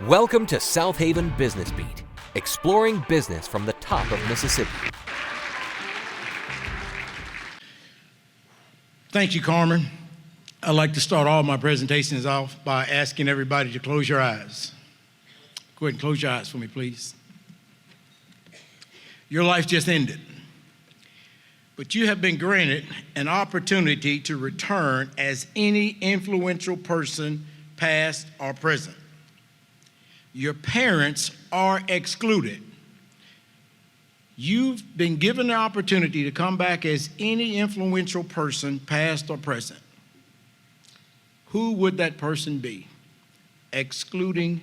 Welcome to Southaven Business Beat, exploring business from the top of Mississippi. Thank you, Carmen. I'd like to start all my presentations off by asking everybody to close your eyes. Go ahead and close your eyes for me, please. Your life just ended, but you have been granted an opportunity to return as any influential person, past or present. Your parents are excluded. You've been given the opportunity to come back as any influential person, past or present. Who would that person be, excluding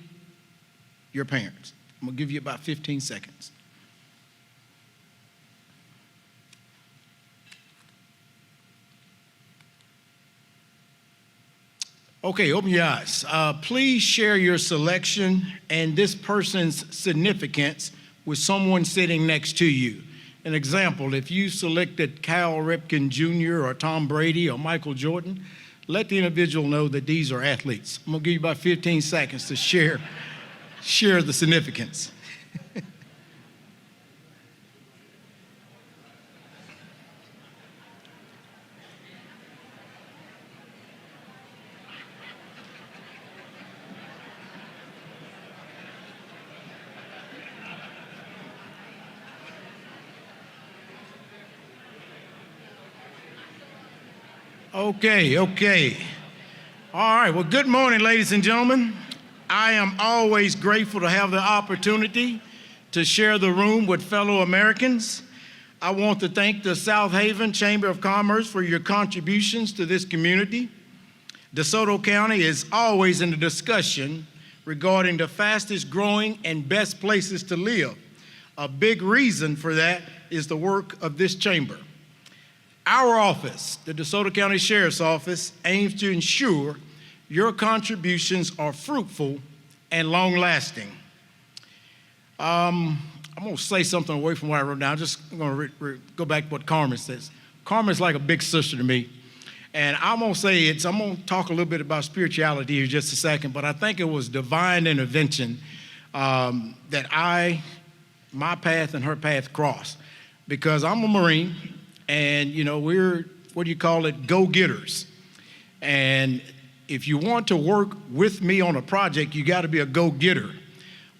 your parents? I'm gonna give you about 15 seconds. Okay, open your eyes. Please share your selection and this person's significance with someone sitting next to you. An example, if you selected Cal Ripken Jr. or Tom Brady or Michael Jordan, let the individual know that these are athletes. I'm gonna give you about 15 seconds to share the significance. Okay. All right, well, good morning, ladies and gentlemen. I am always grateful to have the opportunity to share the room with fellow Americans. I want to thank the Southaven Chamber of Commerce for your contributions to this community. DeSoto County is always in the discussion regarding the fastest growing and best places to live. A big reason for that is the work of this chamber. Our office, the DeSoto County Sheriff's Office, aims to ensure your contributions are fruitful and long-lasting. I'm going to say something away from what I wrote down. I'm just going to go back to what Carmen says. Carmen's like a big sister to me. And I'm going to talk a little bit about spirituality here in just a second, but I think it was divine intervention that my path and her path crossed. Because I'm a Marine, and we're, go-getters. And if you want to work with me on a project, you got to be a go-getter.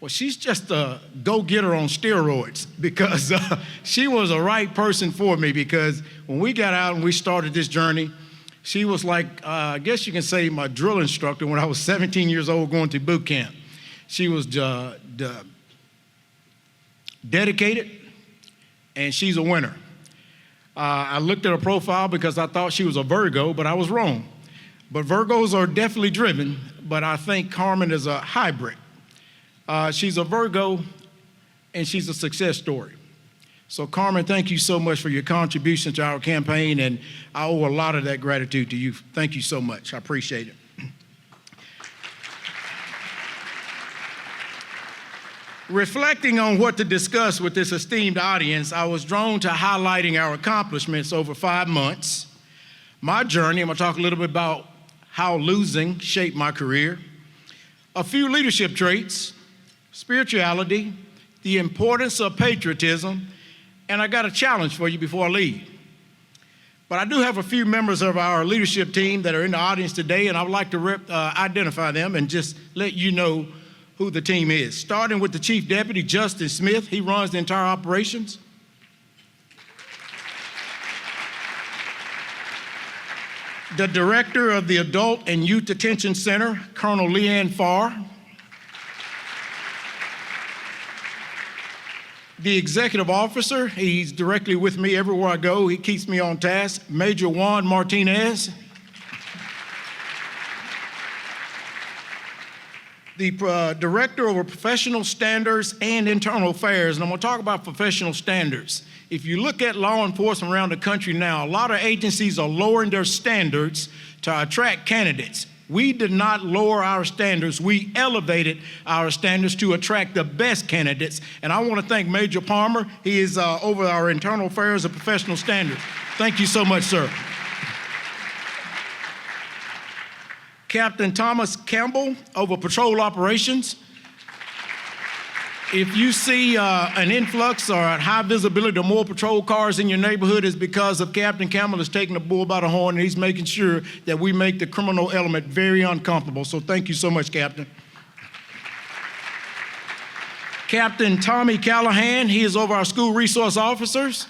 Well, she's just a go-getter on steroids, because she was a right person for me, because when we got out and we started this journey, she was like, I guess you can say, my drill instructor when I was 17 years old going to boot camp. She was dedicated, and she's a winner. I looked at her profile because I thought she was a Virgo, but I was wrong. But Virgos are definitely driven, but I think Carmen is a hybrid. She's a Virgo, and she's a success story. So Carmen, thank you so much for your contribution to our campaign, and I owe a lot of that gratitude to you. Thank you so much. I appreciate it. Reflecting on what to discuss with this esteemed audience, I was drawn to highlighting our accomplishments over 5 months, my journey. I'm going to talk a little bit about how losing shaped my career, a few leadership traits, spirituality, the importance of patriotism, and I got a challenge for you before I leave. But I do have a few members of our leadership team that are in the audience today, and I would like to identify them and just let you know who the team is. Starting with the Chief Deputy, Justin Smith. He runs the entire operations. The Director of the Adult and Youth Detention Center, Colonel Leanne Farr. The Executive Officer, he's directly with me everywhere I go. He keeps me on task, Major Juan Martinez. The Director over Professional Standards and Internal Affairs, and I'm going to talk about professional standards. If you look at law enforcement around the country now, a lot of agencies are lowering their standards to attract candidates. We did not lower our standards. We elevated our standards to attract the best candidates, and I want to thank Major Palmer. He is over our Internal Affairs and Professional Standards. Thank you so much, sir. Captain Thomas Campbell over patrol operations. If you see an influx or a high visibility of more patrol cars in your neighborhood, it's because of Captain Campbell is taking the bull by the horn, and he's making sure that we make the criminal element very uncomfortable. So thank you so much, Captain. Captain Tommy Callahan, he is over our school resource officers.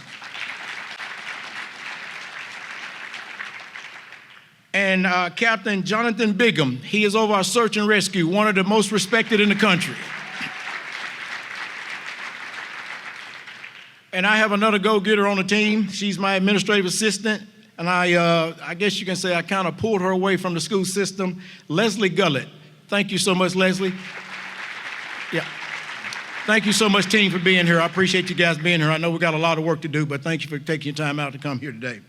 And Captain Jonathan Bigham, he is over our search and rescue, one of the most respected in the country. And I have another go-getter on the team. She's my administrative assistant, and I guess you can say I kind of pulled her away from the school system, Leslie Gullett. Thank you so much, Leslie. Yeah. Thank you so much, team, for being here. I appreciate you guys being here. I know we got a lot of work to do, but thank you for taking your time out to come here today.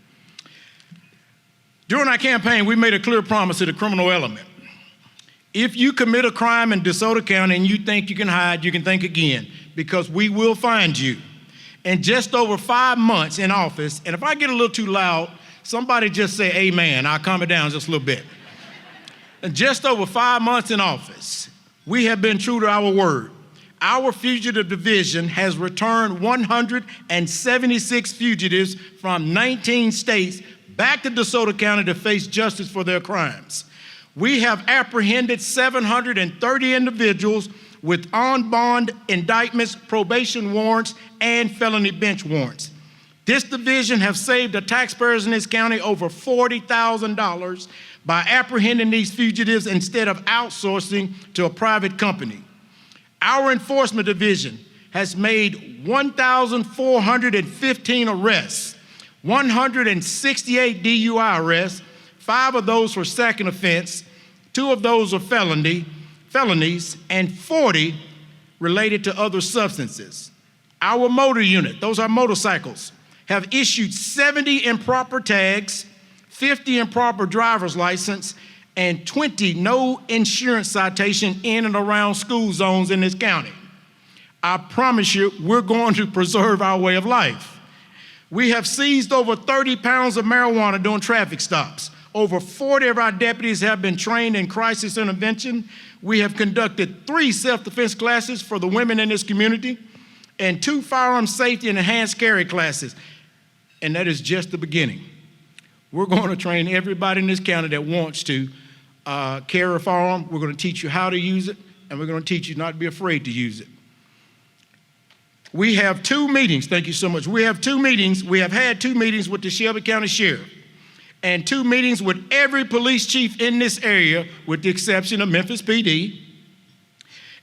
During our campaign, we made a clear promise to the criminal element. If you commit a crime in DeSoto County and you think you can hide, you can think again, because we will find you. In just over 5 months in office, and if I get a little too loud, somebody just say amen. I'll calm it down just a little bit. In just over 5 months in office, we have been true to our word. Our fugitive division has returned 176 fugitives from 19 states back to DeSoto County to face justice for their crimes. We have apprehended 730 individuals with on-bond indictments, probation warrants, and felony bench warrants. This division has saved the taxpayers in this county over $40,000 by apprehending these fugitives instead of outsourcing to a private company. Our enforcement division has made 1,415 arrests, 168 DUI arrests, 5 of those for second offense, 2 of those are felonies, and 40 related to other substances. Our motor unit, those are motorcycles, have issued 70 improper tags, 50 improper driver's license, and 20 no insurance citation in and around school zones in this county. I promise you, we're going to preserve our way of life. We have seized over 30 pounds of marijuana during traffic stops. Over 40 of our deputies have been trained in crisis intervention. We have conducted 3 self-defense classes for the women in this community and 2 firearm safety and enhanced carry classes. And that is just the beginning. We're going to train everybody in this county that wants to carry a firearm. We're going to teach you how to use it, and we're going to teach you not to be afraid to use it. We have 2 meetings. Thank you so much. We have 2 meetings. We have had 2 meetings with the Shelby County Sheriff and 2 meetings with every police chief in this area, with the exception of Memphis PD.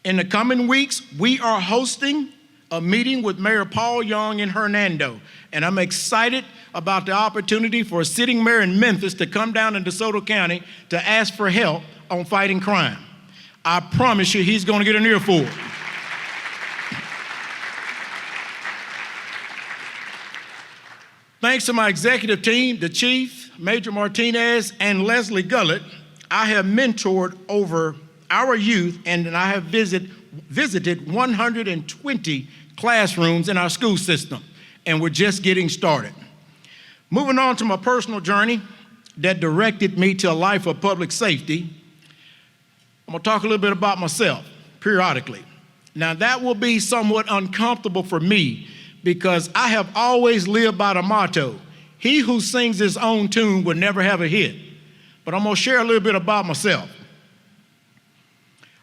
In the coming weeks, we are hosting a meeting with Mayor Paul Young in Hernando, and I'm excited about the opportunity for a sitting mayor in Memphis to come down in DeSoto County to ask for help on fighting crime. I promise you he's going to get an earful. Thanks to my executive team, the chief, Major Martinez, and Leslie Gullett, I have mentored over our youth, and I have visited 120 classrooms in our school system, and we're just getting started. Moving on to my personal journey that directed me to a life of public safety, I'm gonna talk a little bit about myself periodically. Now that will be somewhat uncomfortable for me because I have always lived by the motto, he who sings his own tune will never have a hit. But I'm gonna share a little bit about myself.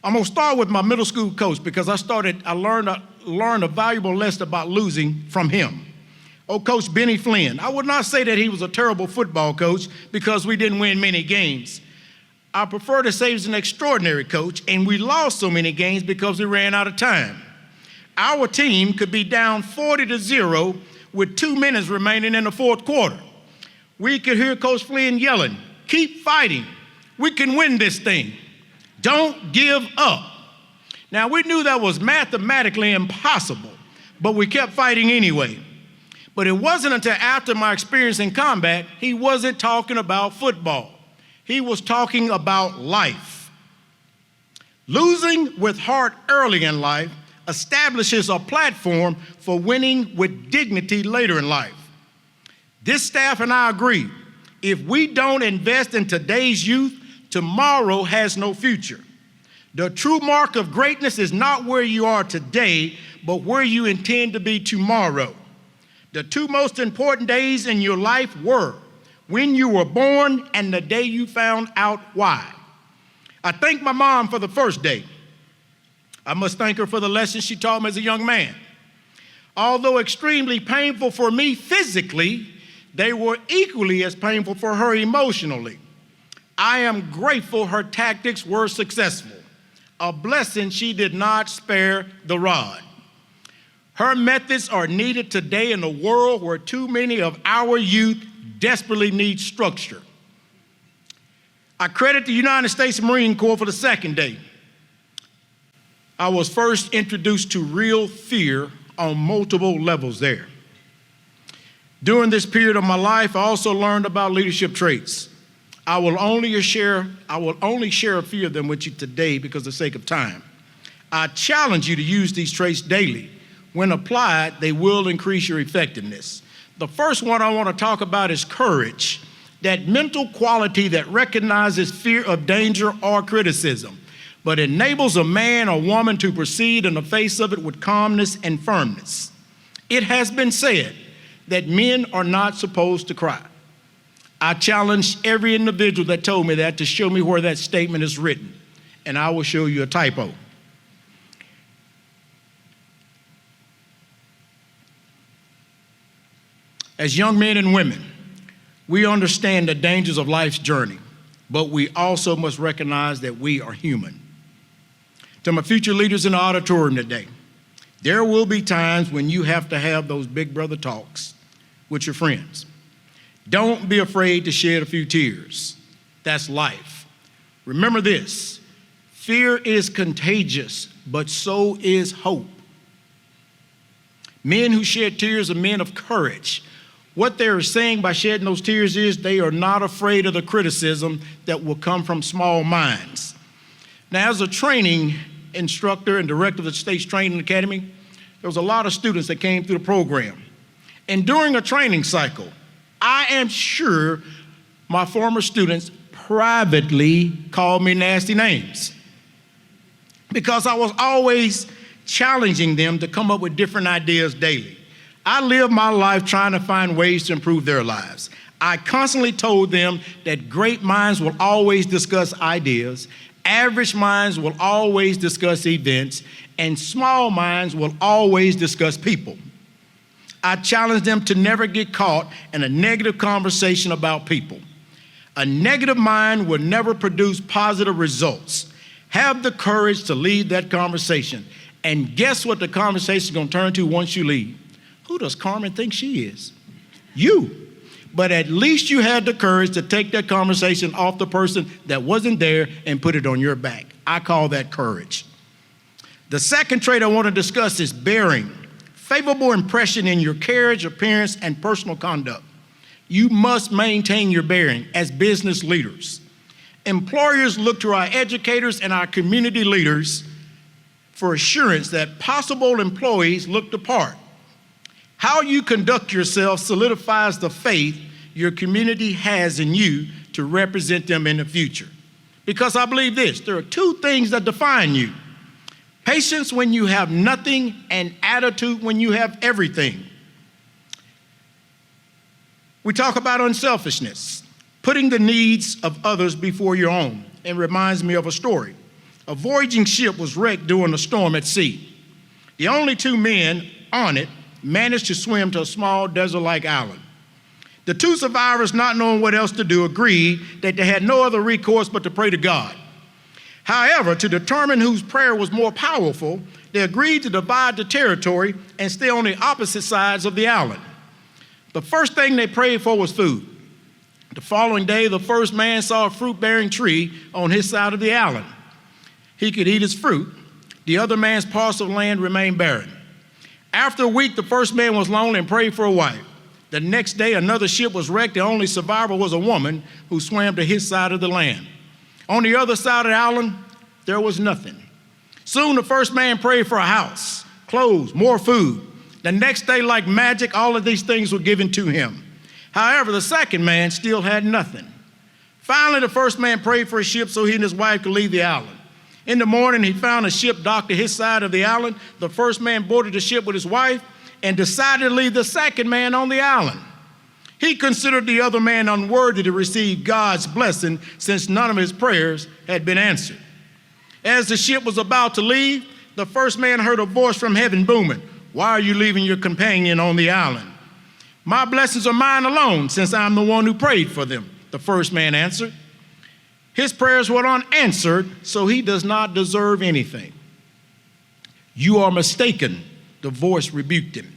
I'm gonna start with my middle school coach because I learned a valuable lesson about losing from him. Oh, Coach Benny Flynn. I would not say that he was a terrible football coach because we didn't win many games. I prefer to say he was an extraordinary coach, and we lost so many games because we ran out of time. Our team could be down 40-0 with 2 minutes remaining in the 4th quarter. We could hear Coach Flynn yelling, "Keep fighting. We can win this thing. Don't give up." Now, we knew that was mathematically impossible, but we kept fighting anyway. But it wasn't until after my experience in combat, he wasn't talking about football. He was talking about life. Losing with heart early in life establishes a platform for winning with dignity later in life. This staff and I agree, if we don't invest in today's youth, tomorrow has no future. The true mark of greatness is not where you are today, but where you intend to be tomorrow. The two most important days in your life were when you were born and the day you found out why. I thank my mom for the first day. I must thank her for the lessons she taught me as a young man. Although extremely painful for me physically, they were equally as painful for her emotionally. I am grateful her tactics were successful. A blessing she did not spare the rod. Her methods are needed today in a world where too many of our youth desperately need structure. I credit the United States Marine Corps for the second day. I was first introduced to real fear on multiple levels there. During this period of my life, I also learned about leadership traits. I will only share a few of them with you today because of the sake of time. I challenge you to use these traits daily. When applied, they will increase your effectiveness. The first one I want to talk about is courage, that mental quality that recognizes fear of danger or criticism, but enables a man or woman to proceed in the face of it with calmness and firmness. It has been said that men are not supposed to cry. I challenge every individual that told me that to show me where that statement is written, and I will show you a typo. As young men and women, we understand the dangers of life's journey, but we also must recognize that we are human. To my future leaders in the auditorium today, there will be times when you have to have those big brother talks with your friends. Don't be afraid to shed a few tears. That's life. Remember this, fear is contagious, but so is hope. Men who shed tears are men of courage. What they're saying by shedding those tears is they are not afraid of the criticism that will come from small minds. Now, as a training instructor and director of the State's Training Academy, there was a lot of students that came through the program. And during a training cycle, I am sure my former students privately called me nasty names because I was always challenging them to come up with different ideas daily. I lived my life trying to find ways to improve their lives. I constantly told them that great minds will always discuss ideas, average minds will always discuss events, and small minds will always discuss people. I challenged them to never get caught in a negative conversation about people. A negative mind will never produce positive results. Have the courage to lead that conversation. And guess what the conversation is going to turn to once you leave? Who does Carmen think she is? You. But at least you had the courage to take that conversation off the person that wasn't there and put it on your back. I call that courage. The second trait I want to discuss is bearing. Favorable impression in your carriage, appearance, and personal conduct. You must maintain your bearing as business leaders. Employers look to our educators and our community leaders for assurance that possible employees look the part. How you conduct yourself solidifies the faith your community has in you to represent them in the future. Because I believe this, there are two things that define you. Patience when you have nothing and attitude when you have everything. We talk about unselfishness, putting the needs of others before your own. It reminds me of a story. A voyaging ship was wrecked during a storm at sea. The only two men on it managed to swim to a small desert-like island. The two survivors, not knowing what else to do, agreed that they had no other recourse but to pray to God. However, to determine whose prayer was more powerful, they agreed to divide the territory and stay on the opposite sides of the island. The first thing they prayed for was food. The following day, the first man saw a fruit-bearing tree on his side of the island. He could eat its fruit. The other man's parcel of land remained barren. After a week, the first man was lonely and prayed for a wife. The next day, another ship was wrecked. The only survivor was a woman who swam to his side of the land. On the other side of the island, there was nothing. Soon, the first man prayed for a house, clothes, more food. The next day, like magic, all of these things were given to him. However, the second man still had nothing. Finally, the first man prayed for a ship so he and his wife could leave the island. In the morning, he found a ship docked at his side of the island. The first man boarded the ship with his wife and decided to leave the second man on the island. He considered the other man unworthy to receive God's blessing since none of his prayers had been answered. As the ship was about to leave, the first man heard a voice from heaven booming, "Why are you leaving your companion on the island?" "My blessings are mine alone, since I'm the one who prayed for them," the first man answered. "His prayers were unanswered, so he does not deserve anything." "You are mistaken," the voice rebuked him.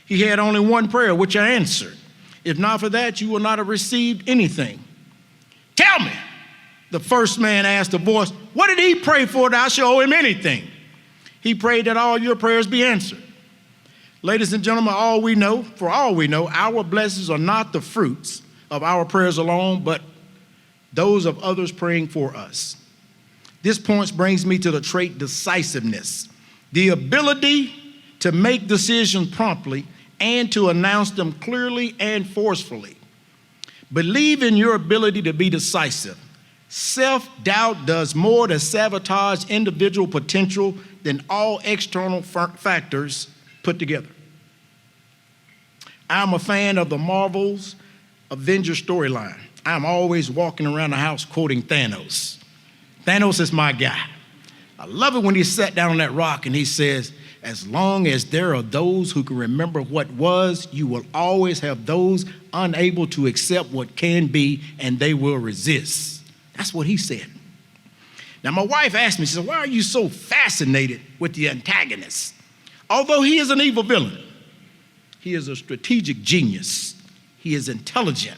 "He had only one prayer, which I answered. If not for that, you will not have received anything." "Tell me," the first man asked the voice, "what did he pray for that I should owe him anything?" "He prayed that all your prayers be answered." Ladies and gentlemen, for all we know, our blessings are not the fruits of our prayers alone, but those of others praying for us. This point brings me to the trait decisiveness, the ability to make decisions promptly and to announce them clearly and forcefully. Believe in your ability to be decisive. Self-doubt does more to sabotage individual potential than all external factors put together. I'm a fan of the Marvel's Avengers storyline. I'm always walking around the house quoting Thanos. Thanos is my guy. I love it when he sat down on that rock and he says, "As long as there are those who can remember what was, you will always have those unable to accept what can be, and they will resist." That's what he said. Now, my wife asked me, she said, "Why are you so fascinated with the antagonist? Although he is an evil villain, he is a strategic genius. He is intelligent,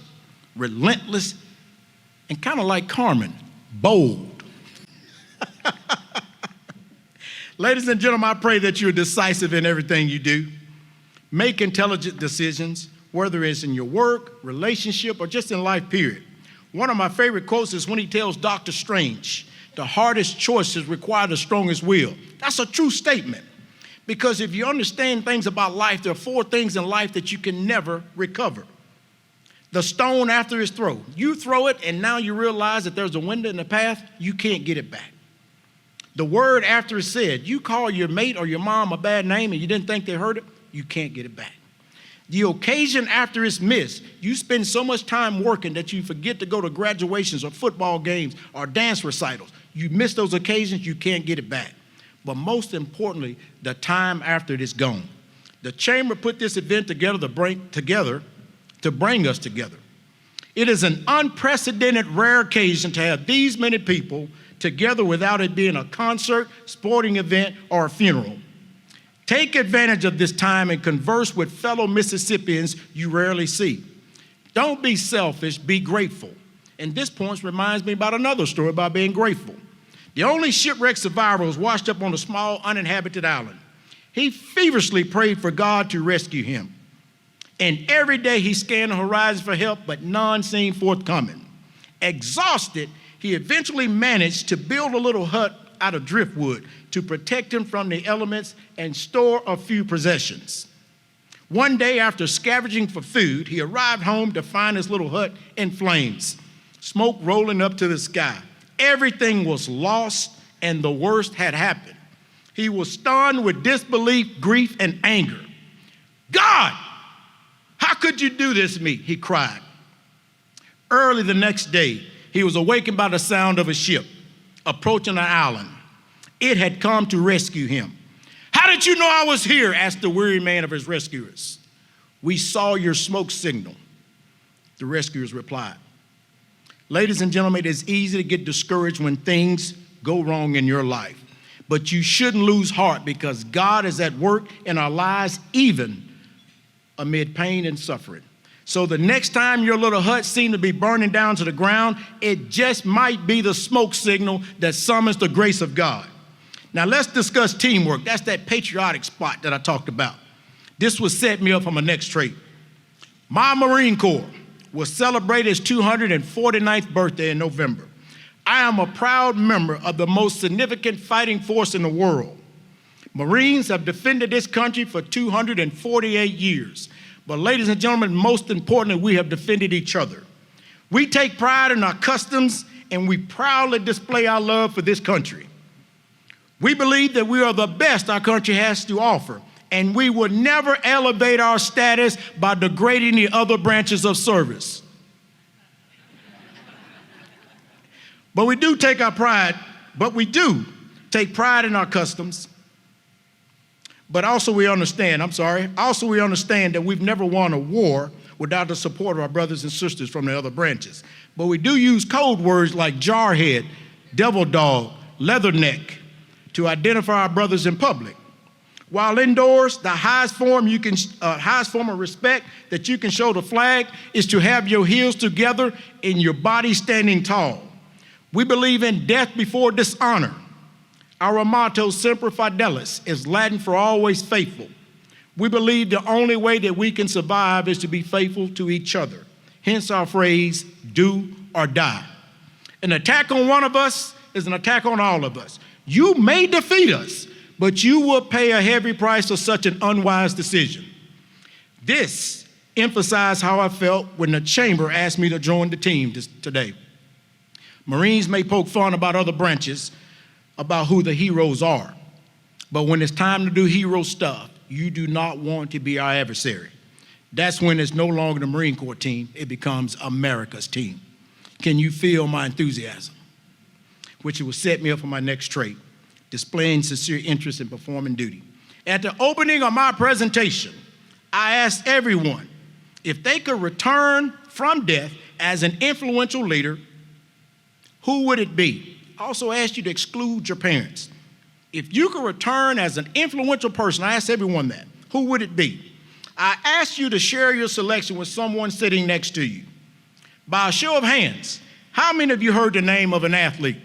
relentless, and kind of like Carmen, bold." Ladies and gentlemen, I pray that you're decisive in everything you do. Make intelligent decisions, whether it's in your work, relationship, or just in life, period. One of my favorite quotes is when he tells Dr. Strange, "The hardest choices require the strongest will." That's a true statement. Because if you understand things about life, there are 4 things in life that you can never recover. The stone after it's thrown. You throw it and now you realize that there's a window in the path, you can't get it back. The word after it's said. You call your mate or your mom a bad name and you didn't think they heard it, you can't get it back. The occasion after it's missed. You spend so much time working that you forget to go to graduations or football games or dance recitals. You miss those occasions, you can't get it back. But most importantly, the time after it is gone. The chamber put this event together to bring us together. It is an unprecedented rare occasion to have these many people together without it being a concert, sporting event, or a funeral. Take advantage of this time and converse with fellow Mississippians you rarely see. Don't be selfish, be grateful. And this point reminds me about another story about being grateful. The only shipwrecked survivor was washed up on a small uninhabited island. He feverishly prayed for God to rescue him. And every day he scanned the horizon for help, but none seemed forthcoming. Exhausted, he eventually managed to build a little hut out of driftwood to protect him from the elements and store a few possessions. One day, after scavenging for food, he arrived home to find his little hut in flames, smoke rolling up to the sky. Everything was lost and the worst had happened. He was stunned with disbelief, grief, and anger. "God, how could you do this to me?" he cried. Early the next day, he was awakened by the sound of a ship approaching an island. It had come to rescue him. "How did you know I was here?" asked the weary man of his rescuers. "We saw your smoke signal," the rescuers replied. Ladies and gentlemen, it is easy to get discouraged when things go wrong in your life. But you shouldn't lose heart because God is at work in our lives even amid pain and suffering. So the next time your little hut seems to be burning down to the ground, it just might be the smoke signal that summons the grace of God. Now let's discuss teamwork. That's that patriotic spot that I talked about. This would set me up for my next trait. My Marine Corps will celebrate its 249th birthday in November. I am a proud member of the most significant fighting force in the world. Marines have defended this country for 248 years. But ladies and gentlemen, most importantly, we have defended each other. We take pride in our customs and we proudly display our love for this country. We believe that we are the best our country has to offer, and we will never elevate our status by degrading the other branches of service. But we do take pride in our customs. But also we understand that we've never won a war without the support of our brothers and sisters from the other branches. But we do use code words like jarhead, devil dog, leatherneck to identify our brothers in public. While indoors, the highest form of respect that you can show the flag is to have your heels together and your body standing tall. We believe in death before dishonor. Our motto, Semper Fidelis, is Latin for always faithful. We believe the only way that we can survive is to be faithful to each other. Hence our phrase, do or die. An attack on one of us is an attack on all of us. You may defeat us, but you will pay a heavy price for such an unwise decision. This emphasized how I felt when the chamber asked me to join the team today. Marines may poke fun about other branches, about who the heroes are. But when it's time to do hero stuff, you do not want to be our adversary. That's when it's no longer the Marine Corps team, it becomes America's team. Can you feel my enthusiasm? Which will set me up for my next trait, displaying sincere interest in performing duty. At the opening of my presentation, I asked everyone if they could return from death as an influential leader, who would it be? I also asked you to exclude your parents. If you could return as an influential person, I asked everyone that, who would it be? I asked you to share your selection with someone sitting next to you. By a show of hands, how many of you heard the name of an athlete?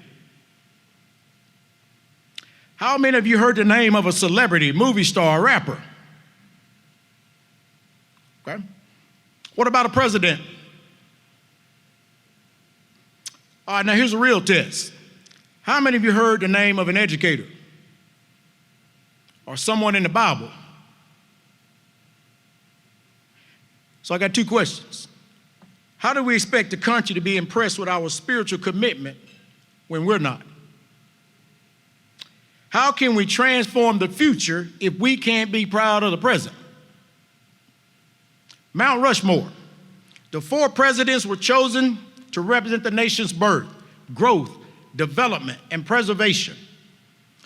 How many of you heard the name of a celebrity, movie star, rapper? Okay. What about a president? All right, now here's a real test. How many of you heard the name of an educator or someone in the Bible? So I got two questions. How do we expect the country to be impressed with our spiritual commitment when we're not? How can we transform the future if we can't be proud of the present? Mount Rushmore. The 4 presidents were chosen to represent the nation's birth, growth, development, and preservation.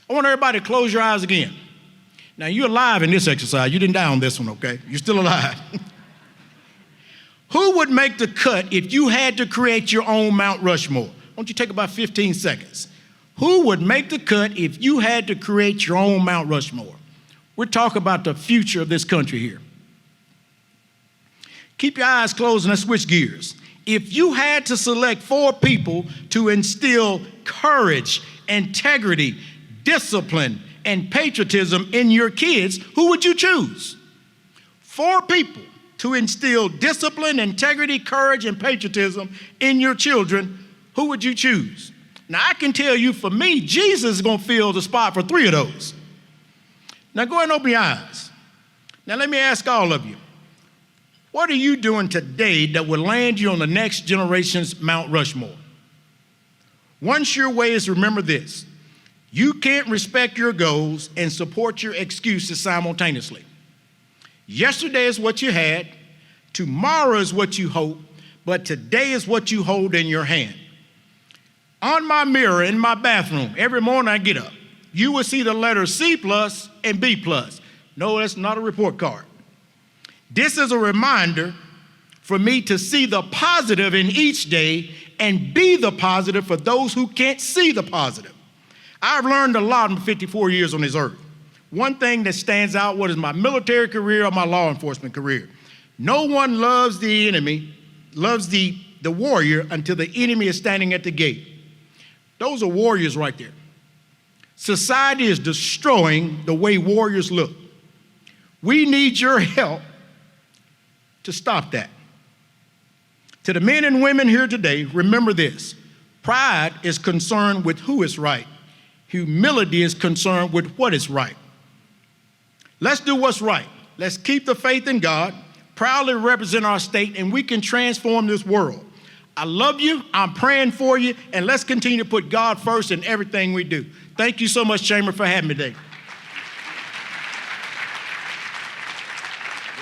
I want everybody to close your eyes again. Now, you're alive in this exercise. You didn't die on this one, okay? You're still alive. Who would make the cut if you had to create your own Mount Rushmore? Why don't you take about 15 seconds? Who would make the cut if you had to create your own Mount Rushmore? We're talking about the future of this country here. Keep your eyes closed and let's switch gears. If you had to select 4 people to instill courage, integrity, discipline, and patriotism in your kids, who would you choose? 4 people to instill discipline, integrity, courage, and patriotism in your children, who would you choose? Now, I can tell you, for me, Jesus is going to fill the spot for 3 of those. Now, go ahead and open your eyes. Now, let me ask all of you. What are you doing today that will land you on the next generation's Mount Rushmore? One sure way is to remember this. You can't respect your goals and support your excuses simultaneously. Yesterday is what you had, tomorrow is what you hope, but today is what you hold in your hand. On my mirror in my bathroom, every morning I get up, you will see the letters C+ and B+. No, that's not a report card. This is a reminder for me to see the positive in each day and be the positive for those who can't see the positive. I've learned a lot in 54 years on this earth. One thing that stands out, what is my military career or my law enforcement career? No one loves the enemy, loves the warrior until the enemy is standing at the gate. Those are warriors right there. Society is destroying the way warriors look. We need your help to stop that. To the men and women here today, remember this. Pride is concerned with who is right. Humility is concerned with what is right. Let's do what's right. Let's keep the faith in God, proudly represent our state, and we can transform this world. I love you, I'm praying for you, and let's continue to put God first in everything we do. Thank you so much, Chamber, for having me today.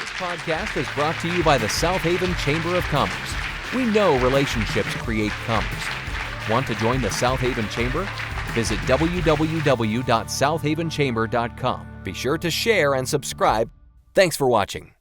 This podcast is brought to you by the Southaven Chamber of Commerce. We know relationships create commerce. Want to join the Southaven Chamber? Visit www.southavenchamber.com. Be sure to share and subscribe. Thanks for watching.